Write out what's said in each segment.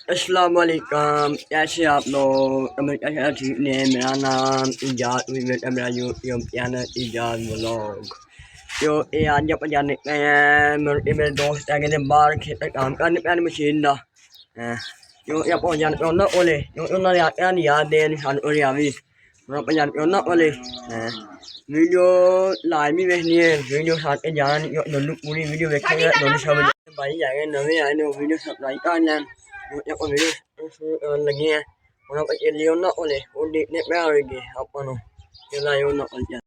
अस्सलाम वालेकुम। कैसे आप लोग? कैसे ठीक ने? मेरा नाम इजाज़ मेरा यूट्यूब चैनल इजाज़ व्लॉग। तो ये आज आप जाने पे हैं मेरे दोस्त है कहते बाहर खेत काम करने पे मशीन का क्यों आप जान पे उन्होंने ओले क्यों उन्होंने आया नहीं याद दे निशान और यावी आप जान पे उन्होंने ओले वीडियो लाइव भी देखनी है वीडियो साथ के जान दोनों पूरी वीडियो देखेंगे दोनों सब भाई जाएंगे नवे आए ने वीडियो सब्सक्राइब कर लें जो वीडियो लगी हैं उन्होंने चलिए उन्होंने ओले वो देखने पे आएगी अपन चलाए उन्होंने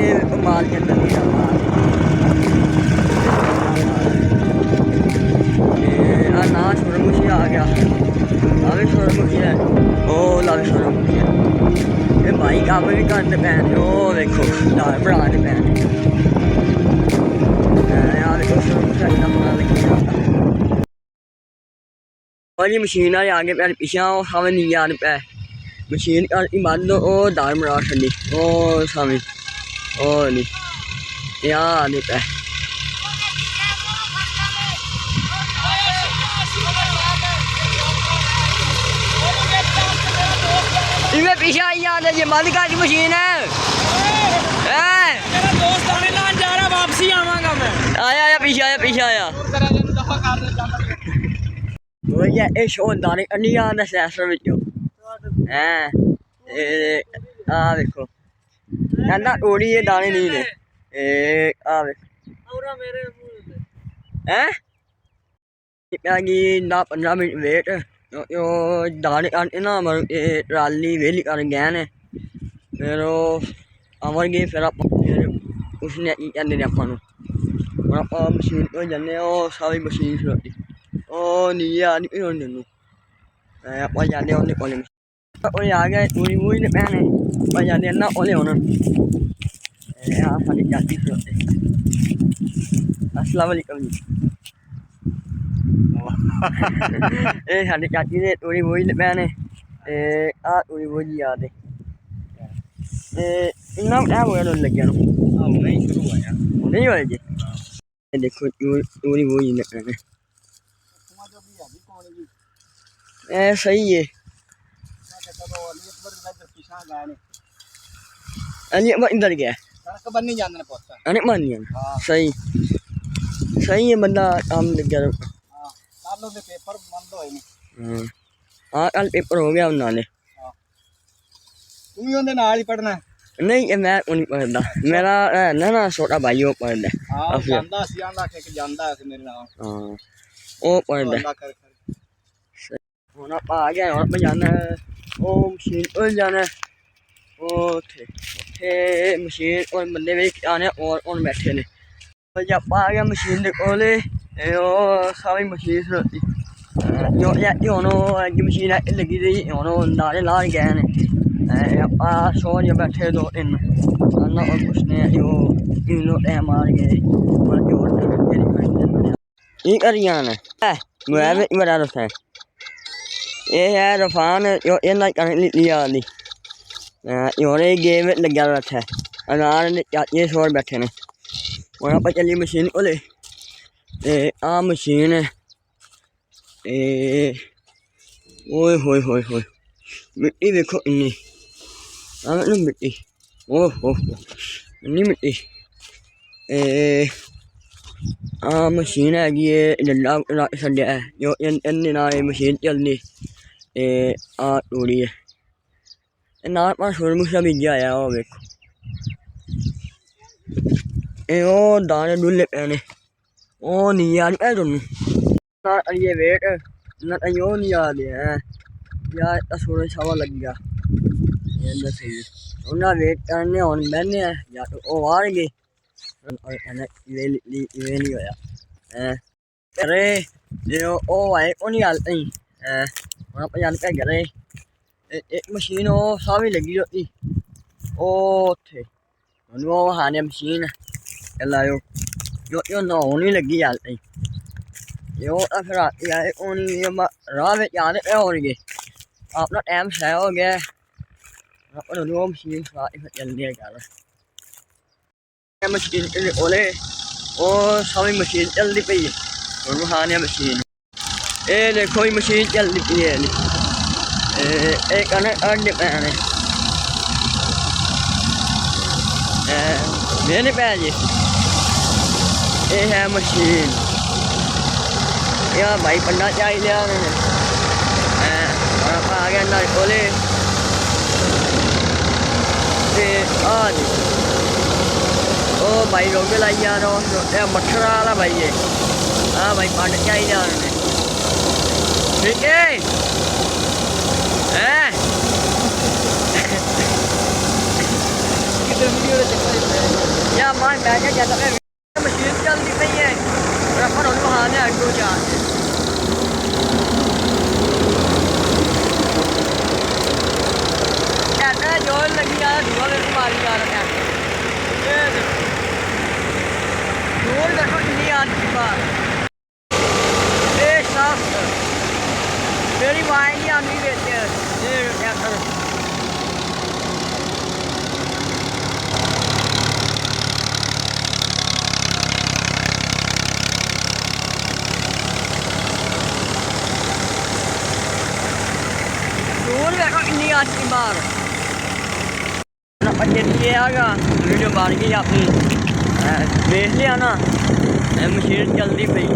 ये माल के अंदर नहीं ना सूरजमुखी आ गया लावे सूरजमुखी है ओ लावे सूरजमुखी है ये भाई काम भी करते पैन ओ देखो लावे बनाने पैन यार देखो सूरजमुखी का बना लगी और ये मशीन आ आगे पैन पीछे ओ सामने नहीं आने पे मशीन का बंद ओ दाल बना छड़ी ओ सामने ओ नहीं यार नहीं पे इनमें पीछे आई याद है ये मालिका की मशीन है मेरा दोस्त आने लान जा रहा वापसी आवांगा मैं आया पीछे आया वो ये शो दाने अन्नी आंदा सैसर विचों हैं आ देखो कहंदा ओड़ी ये दाने नहीं ने आ देखो औरा मेरे मुंह हैं इतनी ना 15 मिनट वेट यो दाने ना ट्राली वेली कर गए ने फिर आवांगे फिर आप उसने कहते ने अपन आप मशीन पर जाने सारी मशीन खलोती नहीं आ नहीं होने आप जाने उन्हें कोले और आ गए पूरी मूरी ने पहने पर जाने ना ओले होना सारी चाची खलोते अस्सलाम वालेकुम जी ਇਹ ਸਾਡੇ ਚਾਚੀ ਨੇ ਤੋਰੀ ਬੋਈ ਨੇ ਪੈਣੇ ਤੇ ਆਹ ਤੋਰੀ ਬੋਈ ਆ ਦੇ ਤੇ ਇੰਨਾ ਟਾਈਮ ਹੋ ਗਿਆ ਲੋਨ ਲੱਗਿਆ ਨੂੰ नहीं शुरू हुआ ਨਹੀਂ ਹੋਏ ਜੀ ਇਹ ਦੇਖੋ ਤੋਰੀ ਬੋਈ ਨੇ ਪੈਣੇ ਇਹ ਸਹੀ ਹੈ ਅਲੀ ਅਬ ਇੰਦਰ ਗਿਆ सड़क बन नहीं जाने पड़ता ਅਨੇ ਮੰਨਿਆ ਸਹੀ ਸਹੀ ਹੈ ਬੰਦਾ ਕੰਮ ਲੱਗਿਆ हां लोग पेपर बंद होए नहीं हाँ कल पेपर हो गया उन्होंने तू भी उनके नाल ही पढ़ना नहीं मैं नहीं पढ़ता मेरा ना छोटा भाई वो पढ़ता हां जानदा सी आंदा के जानदा है मेरे नाल हाँ वो पढ़ता हुन आप आ गए और जाना है वो मशीन पर जाना है वो थे मशीन और बंदे भी आने और बैठे ने जब आ गया मशीन के कोले सारी मशीन खलोती जो हूँ अज मशीन लगी रही हूँ नारे ला गए ने आप सौ जो बैठे 2-3 पुछने जो टाइम मार गए की करी जाना मैं बड़ा रफा ये है रफान जो इन्हें लिया दी ये गेम लग्या बैठा अनार चाचे शोर बैठे ने और आप चलिए मशीन को ले आ मशीन है ओए होए होए होए मिट्टी देखो इन्नी मिट्टी ओहो इन्नी मिट्टी आ मशीन हैगी डंडा रख छड्या है जो इन्ने नाल मशीन चलनी आ तोड़ी है नाल पर सूरजमुखी बीजा आया वो देखो ओ दाने डुले पैने ओ नहीं यार ऐ दोनों ये वेट ना यो नहीं आ गया यार सोना छावा लग गया ये सही उन्हें वेट करने और बहने या तो वो आ गए ये नहीं होया अरे जो ओ आए वो नहीं हालत नहीं वहाँ पर जान पे करे एक मशीन वो सारी लगी होती ओ थे वो हाने मशीन चलायो जो नौ नहीं लगी हालत नहीं यो फिर आती आए राह में जाने पे हो गए ਆਪਣਾ ਟਾਈਮ ਸੈ ਹੋ ਗਿਆ ਆਪਾਂ ਨੂੰ ਰੋਮ ਮਸ਼ੀਨ ਸਵਾ ਕੇ ਚੱਲਦੀ ਹੈ ਗੱਲ ਇਹ ਮਸ਼ੀਨ ਦੇ ਕੋਲੇ ਉਹ ਸਾਰੀ ਮਸ਼ੀਨ ਚੱਲਦੀ ਪਈ ਹੈ ਉਹਨੂੰ ਹਾਨੇ ਮਸ਼ੀਨ ਇਹ ਦੇਖੋ ਇਹ ਮਸ਼ੀਨ ਚੱਲਦੀ ਪਈ ਹੈ ਇਹ ਕਨੇ ਅੰਡੇ ਪੈਣੇ ਮੇਰੇ ਪੈ ਜੀ ਇਹ ਹੈ ਮਸ਼ੀਨ ਯਾ ਭਾਈ ਪੰਡਾ ਚਾਈ ਲਿਆ ਨੇ ਆਪਾਂ ਆ ਗਿਆ ਨਾਲ ਕੋਲੇ ਤੇ ਆ ਜੀ ਉਹ ਭਾਈ ਰੋਗੇ ਲਾਈ ਜਾ ਰਹਾ ਇਹ ਮੱਛਰਾਂ ਵਾਲਾ ਭਾਈ ਹੈ ਹਾਂ ਭਾਈ ਪੰਡ ਚਾਈ ਜਾ ਰਹੇ ਨੇ ਠੀਕ ਹੈ ਕਿਤੇ ਵੀਡੀਓ ਦੇ ਚੱਕਰ ਯਾ ਮਾਨ ਬੈ ਜਾ ਜਾਂਦਾ ਮਸ਼ੀਨ ਚੱਲਦੀ ਪਈ ਹੈ ਪਰ ਆਪਾਂ ਨੂੰ ਬਹਾਨੇ ਅੱਡੋ ਜਾ ਕਹਿੰਦਾ ਜੋਰ ਲੱਗੀ ਆ ਧੂਆ ਵਿੱਚ ਮਾਰੀ ਜਾ ਰਿਹਾ ਇਹ ਜੋਰ ਦੇਖੋ ਕਿੰਨੀ ਆਂਦੀ ਬਾਹਰ ਇਹ ਸਾਫ ਮੇਰੀ ਵਾਈ ਨਹੀਂ ਆਂਦੀ ਵਿੱਚ ਇਹ ਕਿਆ ਕਰ दूर देखो कितनी आती बार बच्चे ये आगा वीडियो बार की अपनी देख लिया ना मशीन चलती पई